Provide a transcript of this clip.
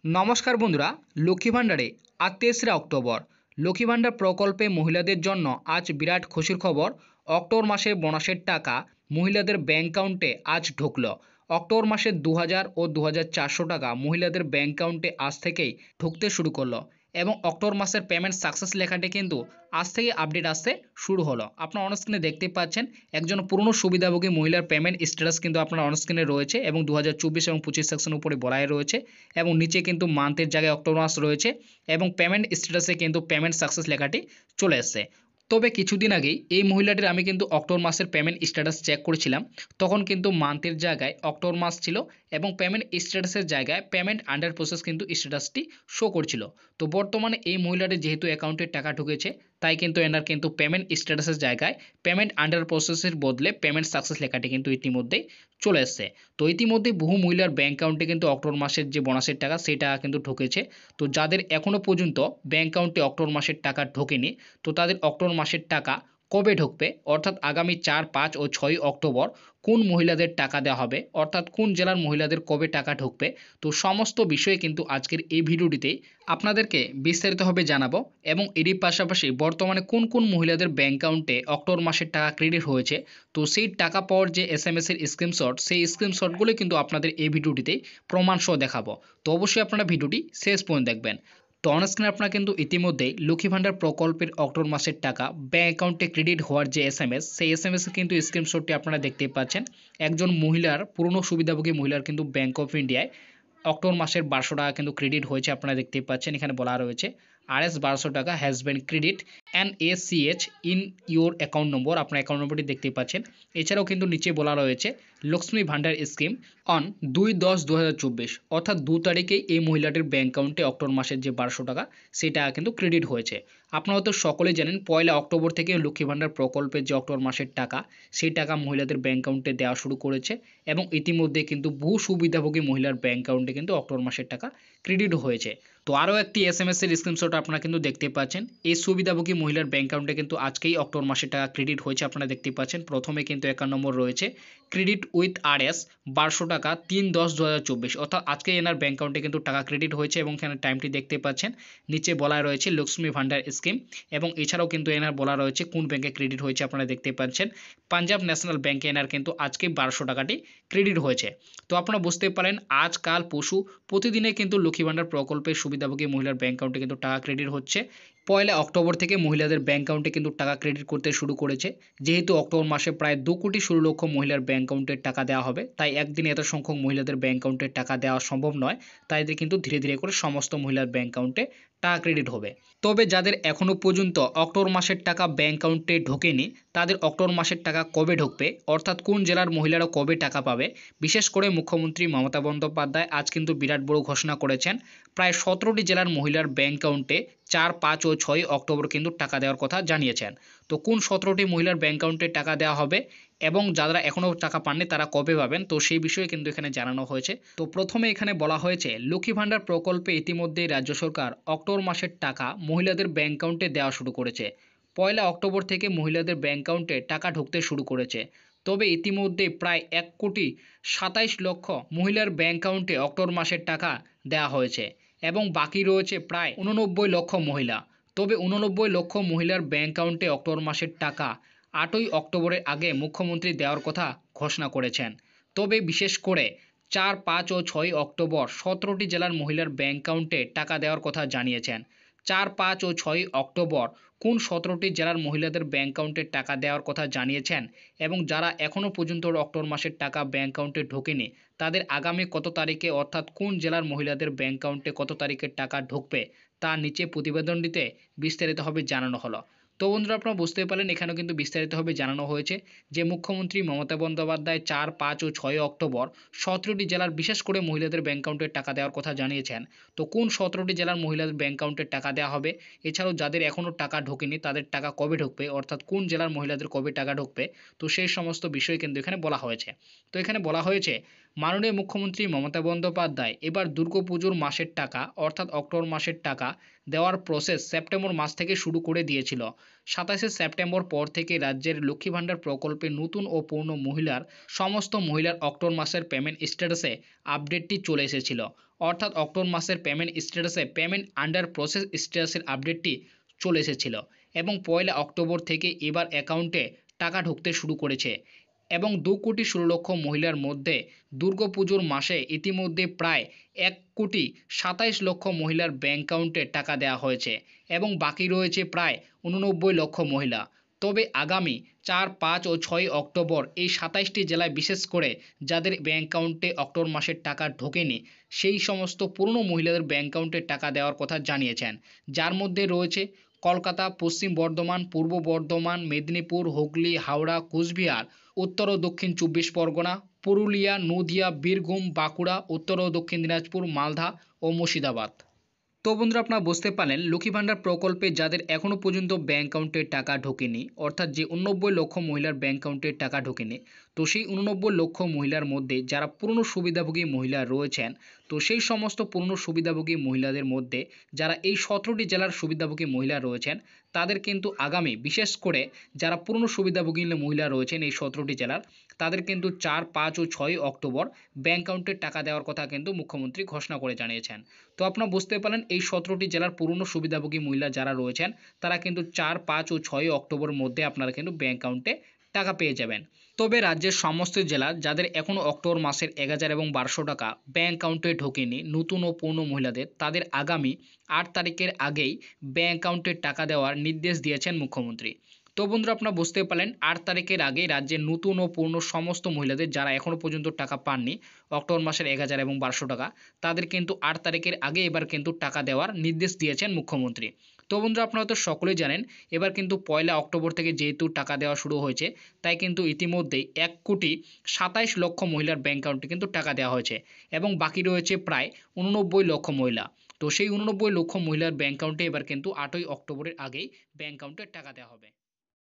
নমস্কার বন্ধুরা, লক্ষ্মী ভাণ্ডারে আজ ৩রা অক্টোবর লক্ষ্মী ভাণ্ডার প্রকল্পে মহিলাদের জন্য আজ বিরাট খুশির খবর। অক্টোবর মাসের বোনাসের টাকা মহিলাদের ব্যাংক অ্যাকাউন্টে আজ ঢুকলো। অক্টোবর মাসের ২০০০ ও ২৪০০ টাকা মহিলাদের ব্যাংক অ্যাকাউন্টে আজ থেকেই ঢুকতে শুরু করলো এবং অক্টোবর মাসের পেমেন্ট সাকসেস লেখাটি কিন্তু আজ থেকে আপডেট আসতে শুরু হলো। আপনারা অনস্ক্রিনে দেখতে পাচ্ছেন একজন পুরনো সুবিধাভোগী মহিলার পেমেন্ট স্ট্যাটাস কিন্তু আপনার অনস্ক্রিনে রয়েছে এবং ২০২৪ এবং ২৫ সেকশন উপরে বলাই রয়েছে এবং নিচে কিন্তু মান্থের জায়গায় অক্টোবর মাস রয়েছে এবং পেমেন্ট স্ট্যাটাসে কিন্তু পেমেন্ট সাকসেস লেখাটি চলে এসেছে। তবে কিছুদিন আগেই এই মহিলাটির আমি কিন্তু অক্টোবর মাসের পেমেন্ট স্ট্যাটাস চেক করেছিলাম, তখন কিন্তু মান্থের জায়গায় অক্টোবর মাস ছিল এবং পেমেন্ট স্ট্যাটাসের জায়গায় পেমেন্ট আন্ডার প্রসেস কিন্তু স্ট্যাটাসটি শো করছিল। তো বর্তমানে এই মহিলাটির যেহেতু অ্যাকাউন্টে টাকা ঢুকেছে, তাই কিন্তু এনার কিন্তু পেমেন্ট স্ট্যাটাসের জায়গায় পেমেন্ট আন্ডার প্রসেসের বদলে পেমেন্ট সাকসেস লেখাটি কিন্তু ইতিমধ্যেই চলে এসেছে। তো ইতিমধ্যে বহু মহিলার ব্যাংক অ্যাকাউন্টে কিন্তু অক্টোবর মাসের যে বোনাসের টাকা সেটা কিন্তু ঢুকেছে। তো যাদের এখনও পর্যন্ত ব্যাংক অ্যাকাউন্টে অক্টোবর মাসের টাকা ঢোকেনি, তো তাদের অক্টোবর মাসের টাকা কবে ঢুকবে, অর্থাৎ আগামী ৪, ৫ ও ৬ অক্টোবর কোন মহিলাদের টাকা দেওয়া হবে, অর্থাৎ কোন জেলার মহিলাদের কবে টাকা ঢুকবে, তো সমস্ত বিষয়ে কিন্তু আজকের এই ভিডিওটিতে আপনাদেরকে বিস্তারিতভাবে জানাবো। এবং এরই পাশাপাশি বর্তমানে কোন কোন মহিলাদের ব্যাংক অ্যাকাউন্টে অক্টোবর মাসের টাকা ক্রেডিট হয়েছে, তো সেই টাকা পাওয়ার যে SMS এর স্ক্রিনশট, সেই স্ক্রিনশটগুলো কিন্তু আপনাদের এই ভিডিওটিতে প্রমাণ সহ দেখাবো। তো অবশ্যই আপনারা ভিডিওটি শেষ পর্যন্ত দেখবেন। তো অনস্ক্রিনে আপনারা কিন্তু ইতিমধ্যেই লক্ষ্মী ভাণ্ডার প্রকল্পের অক্টোবর মাসের টাকা ব্যাংক অ্যাকাউন্টে ক্রেডিট হওয়ার যে SMS, সেই SMS এর কিন্তু স্ক্রিনশটটি আপনারা দেখতেই পাচ্ছেন। একজন মহিলার, পুরনো সুবিধাভোগী মহিলার কিন্তু ব্যাংক অফ ইন্ডিয়ায় অক্টোবর মাসের ১২০০ টাকা কিন্তু ক্রেডিট হয়েছে। আপনারা দেখতেই পাচ্ছেন, এখানে বলা রয়েছে RS ১২০০ টাকা has been credit NACH in your account number. আপনার অ্যাকাউন্ট নম্বরটি দেখতেই পাচ্ছেন। এছাড়াও কিন্তু নিচে বলা রয়েছে লক্ষ্মী ভাণ্ডার স্কিম অন ২/১০/২০২৪, অর্থাৎ ২ তারিখেই এই মহিলাটির ব্যাংক অ্যাকাউন্টে অক্টোবর মাসের যে ১২০০ টাকা সেই টাকা কিন্তু ক্রেডিট হয়েছে। আপনারা তো সকলেই জানেন ১লা অক্টোবর থেকে লক্ষ্মী ভাণ্ডার প্রকল্পের যে অক্টোবর মাসের টাকা, সেই টাকা মহিলাদের ব্যাংক অ্যাকাউন্টে দেওয়া শুরু করেছে এবং ইতিমধ্যে কিন্তু বহু সুবিধাভোগী মহিলার ব্যাংক অ্যাকাউন্টে কিন্তু অক্টোবর মাসের টাকা ক্রেডিট হয়েছে। তো আরও একটি SMS এর স্ক্রিনশট আপনারা কিন্তু দেখতে পাচ্ছেন। এই সুবিধাভোগী মহিলার ব্যাংক অ্যাকাউন্টে কিন্তু আজকেই অক্টোবর মাসের টাকা ক্রেডিট হয়েছে। আপনারা দেখতে পাচ্ছেন প্রথমে কিন্তু অ্যাকাউন্ট নম্বর রয়েছে ক্রেডিট উইথ RS ১২০০ টাকা ৩/১০/২০২৪, অর্থাৎ আজকে এনার ব্যাংক অ্যাকাউন্টে কিন্তু টাকা ক্রেডিট হয়েছে এবং এখানে টাইমটি দেখতে পাচ্ছেন। নিচে বলা রয়েছে লক্ষ্মী ভাণ্ডার স্কিম এবং এছাড়াও কিন্তু এনার বলা রয়েছে কোন ব্যাংকে ক্রেডিট হয়েছে। আপনারা দেখতে পাচ্ছেন পাঞ্জাব ন্যাশনাল ব্যাংকে এনার কিন্তু আজকে ১২০০ টাকাটি ক্রেডিট হয়েছে। তো আপনারা বুঝতে পারেন আজ, কাল, পরশু প্রতিদিনে কিন্তু লক্ষ্মী ভাণ্ডার প্রকল্পের সুবিধাভোগী মহিলার ব্যাংক অ্যাকাউন্টে কিন্তু টাকা ক্রেডিট হচ্ছে। ১লা অক্টোবর থেকে মহিলাদের ব্যাংক অ্যাকাউন্টে কিন্তু টাকা ক্রেডিট করতে শুরু করেছে। যেহেতু অক্টোবর মাসে প্রায় ২,১৬,০০,০০০ মহিলার ব্যাংক অ্যাকাউন্টে টাকা দেওয়া হবে, তাই একদিনে এত সংখ্যক মহিলাদের ব্যাংক অ্যাকাউন্টে টাকা দেওয়া সম্ভব নয়। তাই এদের কিন্তু ধীরে ধীরে করে সমস্ত মহিলার ব্যাংক অ্যাকাউন্টে টাকা ক্রেডিট হবে। তবে যাদের এখনও পর্যন্ত অক্টোবর মাসের টাকা ব্যাংক অ্যাকাউন্টে ঢোকেনি, তাদের অক্টোবর মাসের টাকা কবে ঢুকবে, অর্থাৎ কোন জেলার মহিলারা কবে টাকা পাবে, বিশেষ করে মুখ্যমন্ত্রী মমতা বন্দ্যোপাধ্যায় আজ কিন্তু বিরাট বড় ঘোষণা করেছেন। প্রায় ১৭টি জেলার মহিলার ব্যাংক অ্যাকাউন্টে ৪, ৫ ও ৬ অক্টোবর কিন্তু টাকা দেওয়ার কথা জানিয়েছেন। তো কোন ১৭টি মহিলার ব্যাংক অ্যাকাউন্টে টাকা দেওয়া হবে এবং যারা এখনও টাকা পাননি তারা কবে পাবেন, তো সেই বিষয়ে কিন্তু এখানে জানানো হয়েছে। তো প্রথমে এখানে বলা হয়েছে লক্ষ্মী ভাণ্ডার প্রকল্পে ইতিমধ্যেই রাজ্য সরকার অক্টোবর মাসের টাকা মহিলাদের ব্যাংক অ্যাকাউন্টে দেওয়া শুরু করেছে। ১লা অক্টোবর থেকে মহিলাদের ব্যাংক অ্যাকাউন্টে টাকা ঢুকতে শুরু করেছে। তবে ইতিমধ্যে প্রায় ১,২৭,০০,০০০ মহিলার ব্যাংক অ্যাকাউন্টে অক্টোবর মাসের টাকা দেওয়া হয়েছে এবং বাকি রয়েছে প্রায় ৮৯ লক্ষ মহিলা। তবে ৮৯ লক্ষ মহিলার ব্যাংক অ্যাকাউন্টে অক্টোবর মাসের টাকা ৮ই অক্টোবরের আগে মুখ্যমন্ত্রী দেওয়ার কথা ঘোষণা করেছেন। তবে বিশেষ করে ৪, ৫ ও ৬ অক্টোবর ১৭টি জেলার মহিলার ব্যাংক অ্যাকাউন্টে টাকা দেওয়ার কথা জানিয়েছেন। ৪, ৫ ও ৬ অক্টোবর কোন ১৭টি জেলার মহিলাদের ব্যাংক অ্যাকাউন্টে টাকা দেওয়ার কথা জানিয়েছেন এবং যারা এখনও পর্যন্ত অক্টোবর মাসের টাকা ব্যাংক অ্যাকাউন্টে ঢোকেনি, তাদের আগামী কত তারিখে, অর্থাৎ কোন জেলার মহিলাদের ব্যাংক অ্যাকাউন্টে কত তারিখে টাকা ঢুকবে, তা নিচে প্রতিবেদনটিতে বিস্তারিতভাবে জানানো হলো। তো বন্ধুরা আপনারা বুঝতে পারলেন এখানেও কিন্তু বিস্তারিতভাবে জানানো হয়েছে যে মুখ্যমন্ত্রী মমতা বন্দ্যোপাধ্যায় ৪, ৫ ও ৬ অক্টোবর ১৭টি জেলার বিশেষ করে মহিলাদের ব্যাংক অ্যাকাউন্টে টাকা দেওয়ার কথা জানিয়েছেন। তো কোন ১৭টি জেলার মহিলাদের ব্যাংক অ্যাকাউন্টে টাকা দেওয়া হবে, এছাড়াও যাদের এখনও টাকা ঢোকেনি তাদের টাকা কবে ঢুকবে, অর্থাৎ কোন জেলার মহিলাদের কবে টাকা ঢুকবে, তো সেই সমস্ত বিষয় কিন্তু এখানে বলা হয়েছে। তো এখানে বলা হয়েছে মাননীয় মুখ্যমন্ত্রী মমতা বন্দ্যোপাধ্যায় এবার দুর্গাপুজোর মাসের টাকা অর্থাৎ অক্টোবর মাসের টাকা দেওয়ার প্রসেস সেপ্টেম্বর মাস থেকে শুরু করে দিয়েছিল। 27শে সেপ্টেম্বর পর থেকে রাজ্যের লক্ষ্মী ভাণ্ডার প্রকল্পে নতুন ও পূর্ণ সমস্ত মহিলার অক্টোবর মাসের পেমেন্ট স্ট্যাটাসে আপডেটটি চলে এসেছিল। অর্থাৎ অক্টোবর মাসের পেমেন্ট স্ট্যাটাসে পেমেন্ট আন্ডার প্রসেস স্ট্যাটাসের আপডেটটি চলে এসেছিল এবং 1 অক্টোবর থেকে এবার অ্যাকাউন্টে টাকা ঢুকতে শুরু করেছে এবং 2,16,00,000 মহিলার মধ্যে দুর্গাপুজোর মাসে ইতিমধ্যে প্রায় 1,27,00,000 মহিলার ব্যাংক অ্যাকাউন্টে টাকা দেওয়া হয়েছে এবং বাকি রয়েছে প্রায় 89 লক্ষ মহিলা। তবে আগামী 4, 5 ও 6 অক্টোবর এই 27টি জেলায় বিশেষ করে যাদের ব্যাংক অ্যাকাউন্টে অক্টোবর মাসের টাকা ঢোকেনি সেই সমস্ত পুরনো মহিলাদের ব্যাংক অ্যাকাউন্টে টাকা দেওয়ার কথা জানিয়েছেন, যার মধ্যে রয়েছে কলকাতা, পশ্চিম বর্ধমান, পূর্ব বর্ধমান, মেদিনীপুর, হুগলি, হাওড়া, কোচবিহার, উত্তর ও দক্ষিণ 24 পরগনা, পুরুলিয়া, নদিয়া, বীরভূম, বাঁকুড়া, উত্তর ও দক্ষিণ দিনাজপুর, মালদা ও মুর্শিদাবাদ। তো বন্ধুরা, আপনারা বুঝতে পারলেন লক্ষ্মী ভাণ্ডার প্রকল্পে যাদের এখনও পর্যন্ত ব্যাংক অ্যাকাউন্টে টাকা ঢোকেনি অর্থাৎ যে 89 লক্ষ মহিলার ব্যাংক অ্যাকাউন্টে টাকা ঢোকেনি, তো সেই 89 লক্ষ মহিলার মধ্যে যারা পুরনো সুবিধাভোগী মহিলা রয়েছেন, তো সেই সমস্ত পুরনো সুবিধাভোগী মহিলাদের মধ্যে যারা এই 17টি জেলার সুবিধাভোগী মহিলা রয়েছেন তাদের কিন্তু আগামী বিশেষ করে যারা পুরনো সুবিধাভোগী মহিলা রয়েছেন এই 17টি জেলার তাদের কিন্তু 4, 5 ও 6 অক্টোবর ব্যাংক অ্যাকাউন্টে টাকা দেওয়ার কথা কিন্তু মুখ্যমন্ত্রী ঘোষণা করে জানিয়েছেন। তো আপনারা বুঝতে পারলেন এই 17টি জেলার পুরনো সুবিধাভোগী মহিলা যারা রয়েছেন তারা কিন্তু 4, 5 ও 6 অক্টোবরের মধ্যে আপনারা কিন্তু ব্যাংক অ্যাকাউন্টে টাকা পেয়ে যাবেন। তবে রাজ্যের সমস্ত জেলা যাদের এখনও অক্টোবর মাসের 1000 এবং 1200 টাকা ব্যাংক অ্যাকাউন্টে ঢোকেনি নতুন ও পুরনো মহিলাদের, তাদের আগামী 8 তারিখের আগেই ব্যাংক অ্যাকাউন্টে টাকা দেওয়ার নির্দেশ দিয়েছেন মুখ্যমন্ত্রী। তো বন্ধুরা, আপনারা বুঝতে পারলেন 8 তারিখের আগে রাজ্যের নতুন ও পুরনো সমস্ত মহিলাদের যারা এখনও পর্যন্ত টাকা পাননি অক্টোবর মাসের 1000 এবং 1200 টাকা, তাদের কিন্তু 8 তারিখের আগে এবার কিন্তু টাকা দেওয়ার নির্দেশ দিয়েছেন মুখ্যমন্ত্রী। তো বন্ধুরা, আপনারা তো সকলেই জানেন এবার কিন্তু 1 অক্টোবর থেকে যেহেতু টাকা দেওয়া শুরু হয়েছে তাই কিন্তু ইতিমধ্যেই 1,27,00,000 মহিলার ব্যাংক অ্যাকাউন্টে কিন্তু টাকা দেওয়া হয়েছে এবং বাকি রয়েছে প্রায় 89 লক্ষ মহিলা। তো সেই 89 লক্ষ মহিলার ব্যাংক অ্যাকাউন্টে এবার কিন্তু 8ই অক্টোবরের আগেই ব্যাংক অ্যাকাউন্টে টাকা দেওয়া হবে।